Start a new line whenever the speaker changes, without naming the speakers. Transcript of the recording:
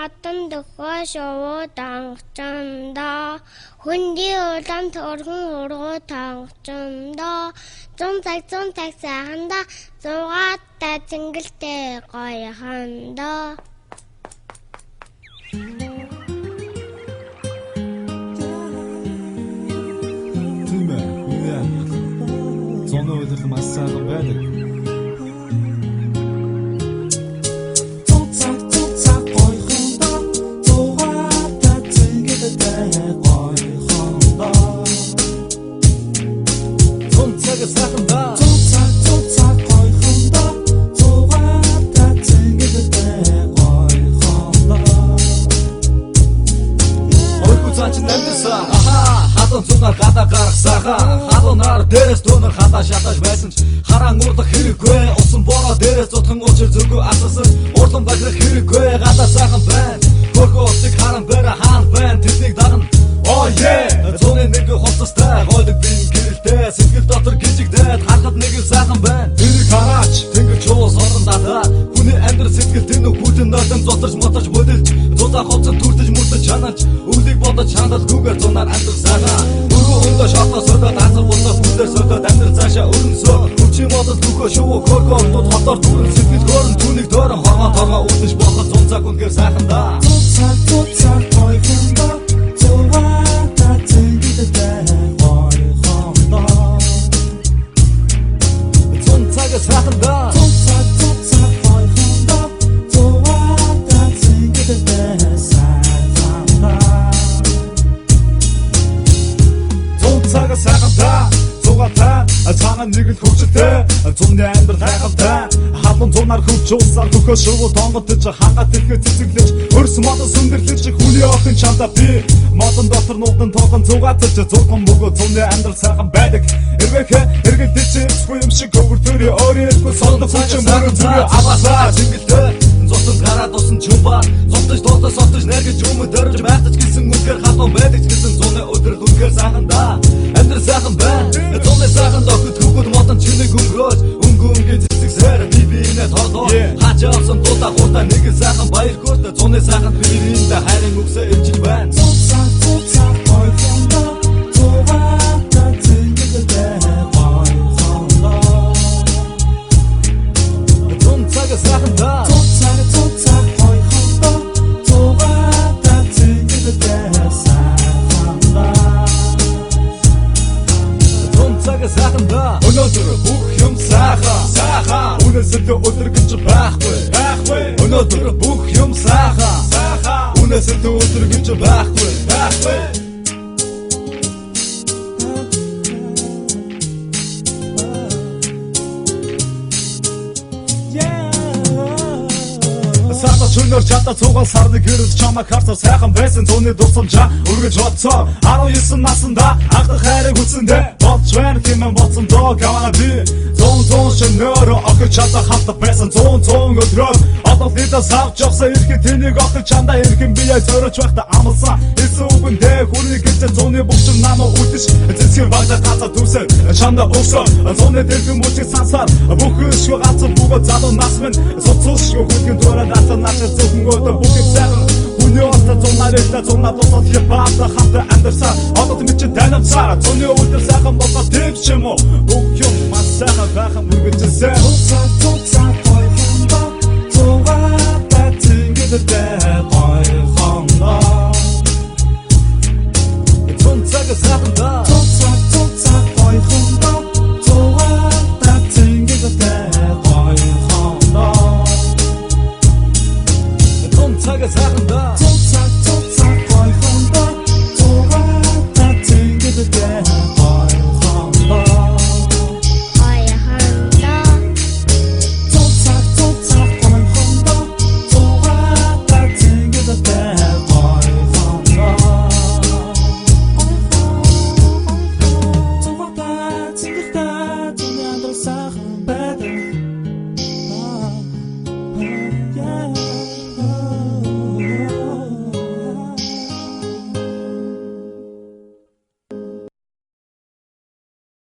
Атан дөхөө шоу тангчанда хүнди улам төрхөн ургуу тангчанда зун цаг сайханда зугаатай цэнгэлтэй гоёханда
Түмэ хүнээ зоно өдөрт маш сайхан байдаг.
Хатан цугаар гадаа гаргасаага халуунаар дээрээс дүүнэр хатаа шатаж байсан ч хараан урдах хэрэггүй усан бороо дээрээс зутхан учир зүгөө асасан урлан баграх хэрэггүй гадаа сайхан байна хөрхөө утсыг харан бэрэ хаан байна тэднийг дагна oh yeah зуны нэг хоцостай гойдог би гэрэлтэй сэтгэл дотор гिचигдээд харахад нэг сайхан байна тэрийг хараач тэнгэр чуус орон дадаа хүний амьдрал сэтгэл тэнүү хүтэн нойтон зотарч мотарч мөдөлж зузаан хоцсон түртэж мөрдөж чанаач өвлийг бодож чандал гүгээр зунаар амьдрал сайхан өргөө өндөө шатаа содод азар болоо хүлээр содод амьдрал цаашаа өрнөсөө хүчи модод бүхөө шоу коргоо тод хотоор түрэн сэтгэл хөөрн түүнийг дөөрөн хоргоо торгоо үлдэж болох зун цаг үнээр сайхан да цуцаг койхонда зугаата цэнгидэтэй гойхонда зун цаг сайхан да Цаана нэг л хөвчтэй зуны амьдрал хайхалтай халуун зунаар хөвч уусаар хөхөө шувуу тонгодож хангаа тэрхээ цэцэглэж өрс модон сүндэрлэж хүний охин чамда би модон дотор нуудан тоогон зугаатаж зурган бөгөө зуны амьдрал сайхан байдаг эргэхэ эргэлдэж юм шиг өвөртөрөө өөрөөрөө сондох хүч мөрөн зүрээ аваасаа зингэлтэй зотон гараад усан чумбаа зотож доотос сотож нэргэж өмө дөрж байхаж гисэн үнээр халуун байдаг гэсэн зуны өдөр үнээр сайхан да амьдрал сайхан байна зуны сайхан доход хөгөл модон чинэг өнгөрөөж өнгөөнгийн цэцэгсээр бибинэ тордоо хачаасан дуудаа гутаа нэг сайхан баяр хөөртэй зуны сайхан бириндээ хайрын үгсээ эмчиж байна цуцаг койхонда зугаата цэнгидэтэй гойхонда зун цаг сайхан да цуцаг койхонда зугаата цэнгидэтэй өнөөдөр бүх юм сайхан үнэсэндээ өдөр гэж байхгүй өнөөдөр бүх юм сайхан үнэсэндээ өдөр гэж байхгүй Сарда чөнөр чата цугаал сарны гэрэл чамаа харсаар сайхан байсан зуны дурсамжаа өргөж бодцоо 19 наснда анхдах хайрыг хүсэндээ болж байна хэмээн бодсон доо гавана би зун шинээр охиж чата хатдаг байсан зун өдрөө одоо lidас авч явсан ирэхэд тэнийг охиж чандаа ирэхэн бие зориулж байхдаа амлсан эсэ үгэндээ хүрний гэж зуны бухчин намаа үдэж цэцгэр багтаа гацаа түвсээ чандаа өгсөн зуны дэлгэн мөчийг сансаар бүхэн шиг гацсан бүгэ залуу нас минь соцос шиг хөдгөн дөрөд Наче зөвхөн бүхий сайхан хүний орта зунаараа зунаа босоод хипаапта хамтаа амьдарсан одод мэт танамсаа зуны өдөр сайхан болоод тэвч юм уу бүх юм маш сайхан байхын үргэлжлэсэн цуцаг койхонда зугаата цэнгидэтэй гойхонда цуцаг сайхан да цуцаг койхонда зугаата цэнгидэтэй гойхонда Цаг сайхан